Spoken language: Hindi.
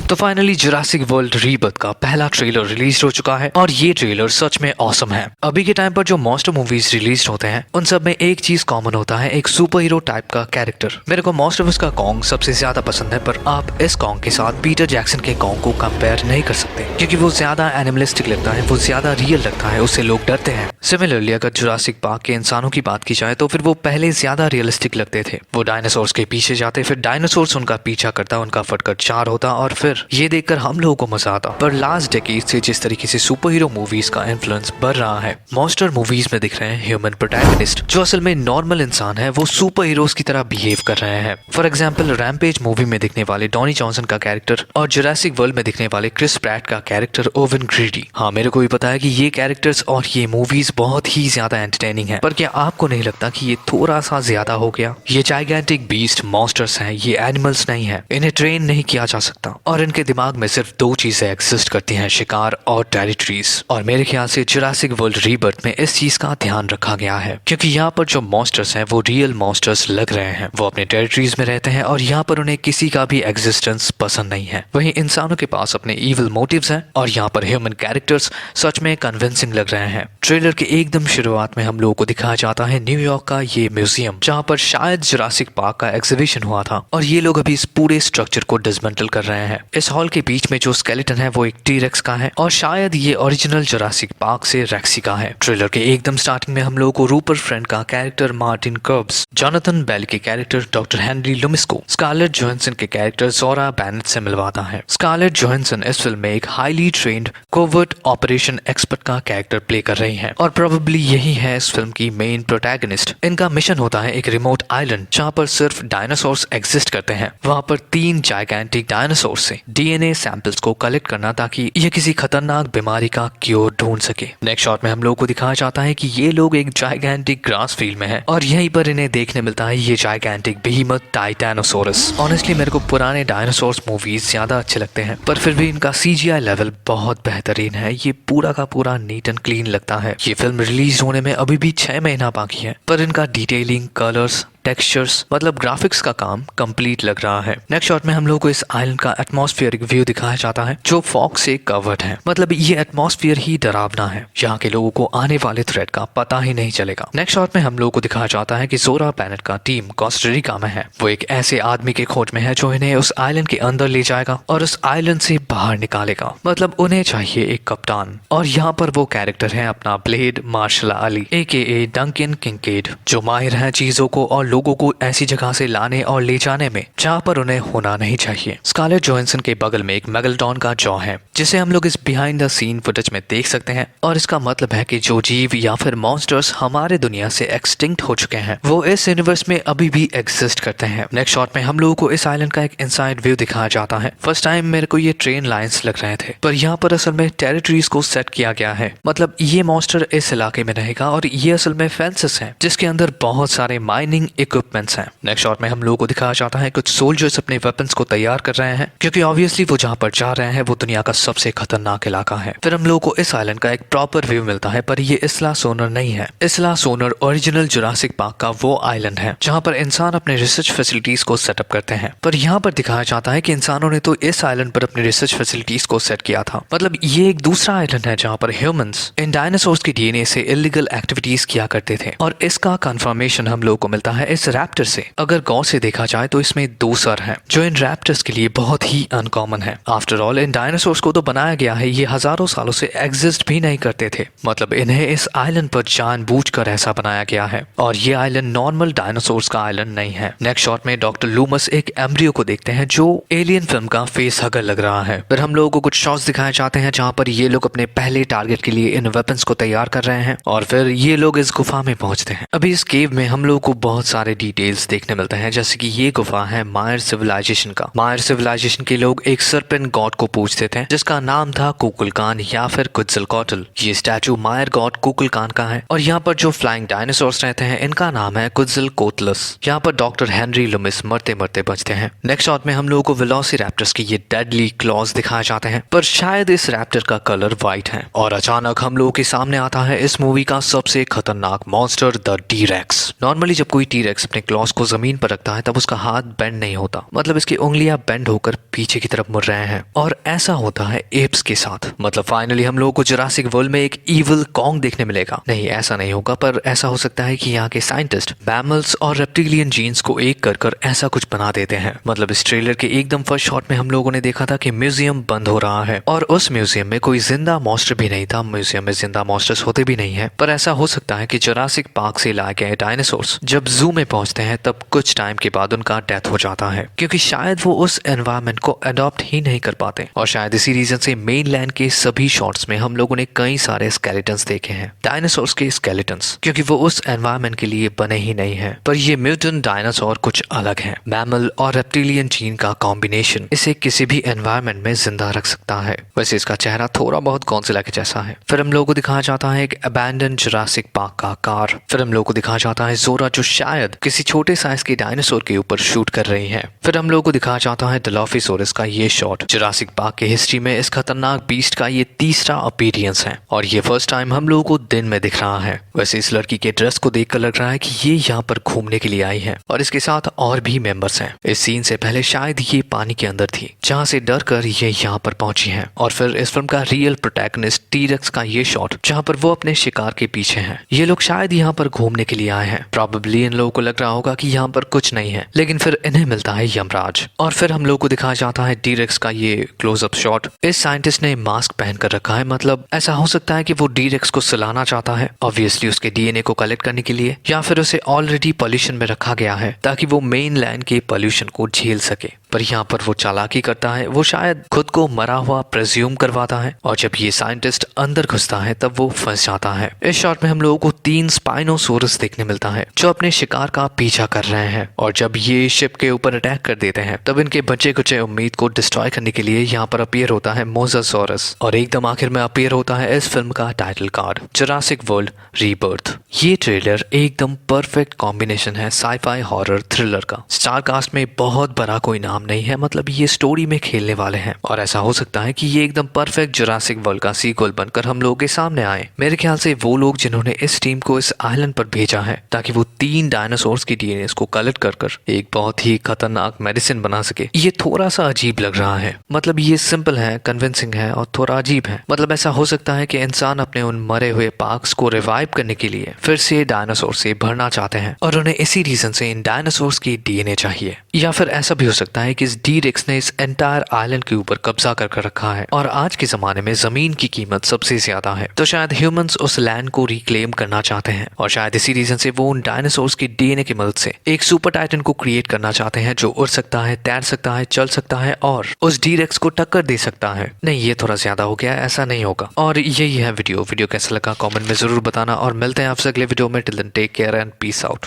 तो फाइनली जुरासिक वर्ल्ड रीबर्थ का पहला ट्रेलर रिलीज हो चुका है और ये ट्रेलर सच में ऑसम है। अभी के टाइम पर जो मॉन्स्टर मूवीज रिलीज होते हैं उन सब में एक चीज कॉमन होता है, एक सुपर हीरो टाइप का कैरेक्टर। मेरे को मॉन्स्टरवर्स का कॉन्ग सबसे ज्यादा पसंद है, पर आप इस कॉन्ग के साथ पीटर जैक्सन के कॉन्ग को कंपेयर नहीं कर सकते क्योंकि वो ज्यादा एनिमलिस्टिक लगता है, वो ज्यादा रियल लगता है, उससे लोग डरते हैं। सिमिलरली अगर जुरासिक पार्क के इंसानों की बात की जाए तो फिर वो पहले ज्यादा रियलिस्टिक लगते थे। वो डायनासोर्स के पीछे जाते, फिर डायनासोर्स उनका पीछा करता, उनका फटकर चार होता और फिर ये देखकर हम लोगों को मजा आता। पर लास्ट डेकेड से जिस तरीके से सुपर हीरो मूवीज का इन्फ्लुएंस बढ़ रहा है, मॉन्स्टर मूवीज में दिख रहे हैं ह्यूमन प्रोटैगनिस्ट जो असल में नॉर्मल इंसान है, वो सुपर हीरोज की तरह बिहेव कर रहे हैं। फॉर एग्जाम्पल रैम्पेज मूवी में दिखने वाले डॉनी जॉनसन का कैरेक्टर और जुरासिक वर्ल्ड में दिखने वाले क्रिस प्रैट का कैरेक्टर ओवन ग्रीडी। हाँ, मेरे को भी पता है कि ये कैरेक्टर्स और ये मूवीज बहुत ही ज्यादा एंटरटेनिंग है, पर क्या आपको नहीं लगता कि ये थोड़ा सा ज्यादा हो गया? ये जाइगेंटिक बीस्ट मॉन्स्टर्स हैं, ये एनिमल्स नहीं है, इन्हें ट्रेन नहीं किया जा सकता और इनके दिमाग में सिर्फ दो चीजें एग्जिस्ट करती हैं, शिकार और टेरिटरीज। और मेरे ख्याल से जुरासिक वर्ल्ड रीबर्थ में इस चीज का ध्यान रखा गया है क्योंकि यहाँ पर जो मॉन्स्टर्स हैं वो रियल मॉन्स्टर्स लग रहे हैं, वो अपने टेरिटरीज में रहते हैं और यहाँ पर उन्हें किसी का भी एग्जिस्टेंस पसंद नहीं है। वहीं इंसानों के पास अपने इविल मोटिव्स हैं और यहाँ पर ह्यूमन कैरेक्टर्स सच में कन्विंसिंग लग रहे हैं। ट्रेलर के एकदम शुरुआत में हम लोगों को दिखाया जाता है न्यूयॉर्क का ये म्यूजियम जहाँ पर शायद जुरासिक पार्क का एग्जीबिशन हुआ था और ये लोग अभी इस पूरे स्ट्रक्चर को डिसमेंटल कर रहे हैं। इस हॉल के बीच में जो स्केलेटन है वो एक टी-रेक्स का है और शायद ये ओरिजिनल जुरासिक पार्क से रेक्सी का है। ट्रेलर के एकदम स्टार्टिंग में हम लोगों को रूपर फ्रेंड का character Martin Krebs, Jonathan Bailey के कैरेक्टर डॉक्टर हेनरी लुमिस को स्कारलेट जोहानसन के कैरेक्टर जोरा बेनेट से मिलवाता है। स्कारलेट जोहानसन इस फिल्म में एक highly trained covert operation expert का कैरेक्टर प्ले कर रही है और प्रोबेबली यही है इस फिल्म की मेन प्रोटैगनिस्ट। इनका मिशन होता है एक रिमोट आइलैंड जहाँ पर सिर्फ डायनासोर्स एग्जिस्ट करते हैं, वहाँ पर 3 जाइगेंटिक डायनासोर से डीएनए सैंपल्स को कलेक्ट करना ताकि ये किसी खतरनाक बीमारी का क्योर ढूंढ सके। नेक्स्ट शॉट में हम लोगों को दिखाया जाता है कि ये लोग एक जाइगेंटिक ग्रास फील्ड में है और यहीं पर इन्हें देखने मिलता है ये जाइगेंटिक बीहीमथ टाइटैनोसोरस। ऑनेस्टली मेरे को पुराने डायनासोर्स मूवीज ज्यादा अच्छे लगते हैं, पर फिर भी इनका सीजीआई लेवल बहुत बेहतरीन है। ये पूरा का पूरा नीट एंड क्लीन लगता है। ये फिल्म रिलीज होने में अभी भी 6 महीना बाकी है, पर इनका डिटेलिंग, कलर्स, टेक्सचर्स मतलब ग्राफिक्स का काम कंप्लीट लग रहा है। नेक्स्ट शॉट में हम लोग को इस आइलैंड का एटमॉस्फेरिक व्यू दिखाया जाता है जो फॉग से कवर्ड है। मतलब ये एटमॉस्फेयर ही डरावना है, यहाँ के लोगों को आने वाले थ्रेट का पता ही नहीं चलेगा। नेक्स्ट शॉट में हम लोग को दिखाया जाता है कि जोरा बेनेट का टीम कोस्टारिका में है। वो एक ऐसे आदमी के खोज में है जो इन्हें उस आइलैंड के अंदर ले जाएगा और उस आइलैंड से बाहर निकालेगा। मतलब उन्हें चाहिए एक कप्तान और यहाँ पर वो कैरेक्टर है अपना blade marshal Ali AKA Duncan Kincaid, जो माहिर है चीजों को और लोगों को ऐसी जगह से लाने और ले जाने में जहाँ पर उन्हें होना नहीं चाहिए। स्कारलेट जोहानसन के बगल में एक मेगालोडॉन का जॉ है जिसे हम लोग इस बिहाइंड द सीन फुटेज में देख सकते हैं और इसका मतलब है कि जो जीव या फिर मॉन्स्टर्स हमारे दुनिया से एक्सटिंक्ट हो चुके हैं वो इस यूनिवर्स में अभी भी एग्जिस्ट करते हैं। नेक्स्ट शॉट में हम लोगों को इस आइलैंड का एक इनसाइड व्यू दिखाया जाता है। फर्स्ट टाइम मेरे को ये ट्रेन लाइंस लग रहे थे, पर यहाँ पर असल में टेरिटरीज को सेट किया गया है। मतलब ये मॉन्स्टर इस इलाके में रहेगा और ये असल में फेंसेस हैं जिसके अंदर बहुत सारे माइनिंग इक्विपमेंट्स हैं। नेक्स्ट शॉट में हम लोगों को दिखाया जाता है कुछ सोल्जर्स अपने वेपन्स को तैयार कर रहे हैं क्योंकि ऑब्वियसली वो जहाँ पर जा रहे हैं वो दुनिया का सबसे खतरनाक इलाका है। फिर हम लोगों को इस आइलैंड का एक प्रॉपर व्यू मिलता है, पर ये इसला सोनर नहीं है। इसला सोनर ओरिजिनल जुरासिक पार्क का वो आइलैंड है जहाँ पर इंसान अपने रिसर्च फैसिलिटीज को सेटअप करते हैं, पर यहाँ पर दिखाया जाता है कि इंसानों ने तो इस आइलैंड पर अपने रिसर्च फैसिलिटीज को सेट किया था। मतलब ये एक दूसरा आइलैंड है जहाँ पर ह्यूमंस इन डायनासोर्स के डीएनए से इलीगल एक्टिविटीज किया करते थे और इसका कंफर्मेशन हम लोगों को मिलता है इस रैप्टर से। अगर गौर से देखा जाए तो इसमें 2 सर हैं जो इन रैप्टर्स के लिए बहुत ही अनकॉमन है। आफ्टर ऑल इन डायनासोर्स को तो बनाया गया है, ये हजारों सालों से एग्जिस्ट भी नहीं करते थे। मतलब इन्हें इस आइलैंड पर जानबूझकर ऐसा बनाया गया है और ये आइलैंड नॉर्मल डायनासोर्स का आइलैंड नहीं है। नेक्स्ट शॉट में डॉक्टर लूमस एक एम्ब्रियो को देखते हैं जो एलियन फिल्म का फेस हगर लग रहा है। फिर हम लोगों को कुछ शॉट्स दिखाए जाते हैं जहाँ पर ये लोग अपने पहले टारगेट के लिए इन वेपन्स को तैयार कर रहे हैं और फिर ये लोग इस गुफा में पहुंचते हैं। अभी इस केव में हम लोगों को बहुत सारे डिटेल्स देखने मिलते हैं, जैसे कि ये गुफा है मायर सिविलाइजेशन का। मायर सिविलाइजेशन के लोग एक सर्पेंट गॉड को पूजते थे जिसका नाम था कुकुलकान या फिर कुत्जलकोटल। ये स्टैचू मायर गॉड कुकुलकान का है और यहाँ पर जो फ्लाइंग डायनासोर्स रहते हैं इनका नाम है कुत्जलकोटलस। यहाँ पर डॉक्टर हेनरी लुमिस मरते मरते बचते हैं। नेक्स्ट शॉट में हम लोगों को वेलोसिरैप्टर्स की ये डेडली क्लॉज दिखाए जाते हैं, पर शायद इस रैप्टर का कलर व्हाइट है और अचानक हम लोगों के सामने आता है इस मूवी का सबसे खतरनाक मॉन्स्टर द टी-रेक्स। नॉर्मली जब कोई टी टीरेक्स अपने क्लॉस को जमीन पर रखता है तब उसका हाथ बेंड नहीं होता, मतलब इसकी उंगलियां बेंड होकर पीछे की तरफ मुड़ रहे हैं। और ऐसा होता है एप्स के साथ। मतलब फाइनली हम लोगों को जुरासिक वर्ल्ड में एक इविल कॉन्ग देखने मिलेगा। नहीं, ऐसा नहीं होगा, पर ऐसा हो सकता है कि यहाँ के साइंटिस्ट मैमल्स और रेप्टिलियन जीन्स को एक कर ऐसा कुछ बना देते हैं। मतलब इस ट्रेलर के एकदम फर्स्ट शॉट में हम लोगों ने देखा था कि म्यूजियम बंद हो रहा है और उस म्यूजियम में कोई जिंदा मॉन्स्टर भी नहीं था। म्यूजियम में जिंदा मॉन्स्टर्स होते भी नहीं है, पर ऐसा हो सकता है कि जुरासिक पार्क से लाए गए डायनासोर्स जब जू में पहुंचते हैं तब कुछ टाइम के बाद उनका डेथ हो जाता है, क्योंकि शायद वो उस एनवायरनमेंट को अडॉप्ट ही नहीं कर पाते। और शायद इसी रीजन से मेनलैंड के सभी शॉट्स में हम लोगों ने कई सारे स्केलेटन्स देखे हैं, डायनासोर्स के स्केलेटन्स, क्योंकि वो उस एनवायरनमेंट के लिए बने ही नहीं है। पर ये म्यूटेंट डायनासोर कुछ अलग है। मैमल और रेप्टिलियन जीन का कॉम्बिनेशन इसे किसी भी एनवायरनमेंट में जिंदा रख सकता है। वैसे इसका चेहरा थोड़ा बहुत गॉडजिला के जैसा है। फिर हम लोगों को दिखाया जाता है एक अबैंडन जुरासिक पार्क का कार। फिर हम लोगों को दिखाया जाता है जोरा जो शायद किसी छोटे साइज के डायनासोर के ऊपर शूट कर रही है। फिर हम लोगों को दिखाया जाता है डिलोफिसोरस का ये शॉट। जुरासिक पार्क के हिस्ट्री में इस खतरनाक बीस्ट का ये तीसरा अपीयरेंस है और ये फर्स्ट टाइम हम लोगों को दिन में दिख रहा है। वैसे इस लड़की के ड्रेस को देखकर लग रहा है कि ये यहाँ पर घूमने के लिए आई है और इसके साथ और भी मेंबर्स हैं। इस सीन से पहले शायद ये पानी के अंदर थी, जहाँ से डर कर ये यहाँ पर पहुंची है। और फिर इस फिल्म का रियल प्रोटैगनिस्ट टीरेक्स का ये शॉट, जहाँ पर वो अपने शिकार के पीछे हैं। ये लोग शायद यहाँ पर घूमने के लिए आए हैं। प्रॉबेबली इन लोगों को लग रहा होगा कि यहाँ पर कुछ नहीं है, लेकिन फिर इन्हें मिलता है यमराज। और फिर हम लोग को दिखाया जाता है टीरेक्स का ये क्लोजअप शॉट। इस साइंटिस्ट ने मास्क पहन कर रखा है, मतलब ऐसा हो सकता है कि वो टीरेक्स को सुलाना चाहता है, ऑब्वियसली उसके डीएनए को कलेक्ट करने के लिए, या फिर उसे ऑलरेडी पॉल्यूशन में रखा गया है ताकि वो मेन लैंड के पॉल्यूशन को झेल सके। पर यहाँ पर वो चालाकी करता है, वो शायद खुद को मरा हुआ प्रेज्यूम करवाता है और जब ये साइंटिस्ट अंदर घुसता है तब वो फंस जाता है। इस शॉट में हम लोगों को 3 स्पाइनोसोरस देखने मिलता है जो अपने शिकार का पीछा कर रहे हैं और जब ये शिप के ऊपर अटैक कर देते हैं तब इनके बचे कुचे उम्मीद को डिस्ट्रॉय करने के लिए यहाँ पर अपीयर होता है मोसासोरस और एकदम आखिर में अपीयर होता है इस फिल्म का title card, Jurassic world rebirth. ये ट्रेलर एकदम परफेक्ट कॉम्बिनेशन है साईफाई हॉरर थ्रिलर का। स्टार कास्ट में बहुत बड़ा कोई नाम नहीं है, मतलब ये स्टोरी में खेलने वाले हैं और ऐसा हो सकता है कि ये एकदम परफेक्ट जुरासिक वर्ल्ड का सीक्वल बनकर हम लोगों के सामने आए। मेरे ख्याल से वो लोग जिन्होंने इस टीम को इस आइलैंड पर भेजा है ताकि वो 3 डायनासोर्स की डीएनए को कलेक्ट कर एक बहुत ही खतरनाक मेडिसिन बना सके, ये थोड़ा सा अजीब लग रहा है। मतलब ये सिंपल है, कन्विंसिंग है और थोड़ा अजीब है। मतलब ऐसा हो सकता है कि इंसान अपने उन मरे हुए पार्क्स को रिवाइव करने के लिए फिर से डायनासोर से भरना चाहते हैं और उन्हें इसी रीजन से इन डायनासोर्स की डीएनए चाहिए। या फिर ऐसा भी हो सकता है कि इस टीरेक्स ने इस एंटायर आइलैंड के ऊपर कब्जा कर रखा है और आज के जमाने में जमीन की कीमत सबसे ज्यादा है, तो शायद ह्यूमंस उस लैंड को रिक्लेम करना चाहते हैं और शायद इसी रीजन से वो उन डायनासोर्स की डीएनए की मदद से एक सुपर टाइटन को क्रिएट करना चाहते हैं जो उड़ सकता है, तैर सकता है, चल सकता है और उस टीरेक्स को टक्कर दे सकता है। नहीं, ये थोड़ा ज्यादा हो गया, ऐसा नहीं होगा। और यही है वीडियो कैसा लगा कमेंट में जरूर बताना और मिलते हैं आपसे अगले वीडियो में। Till then take care and peace out.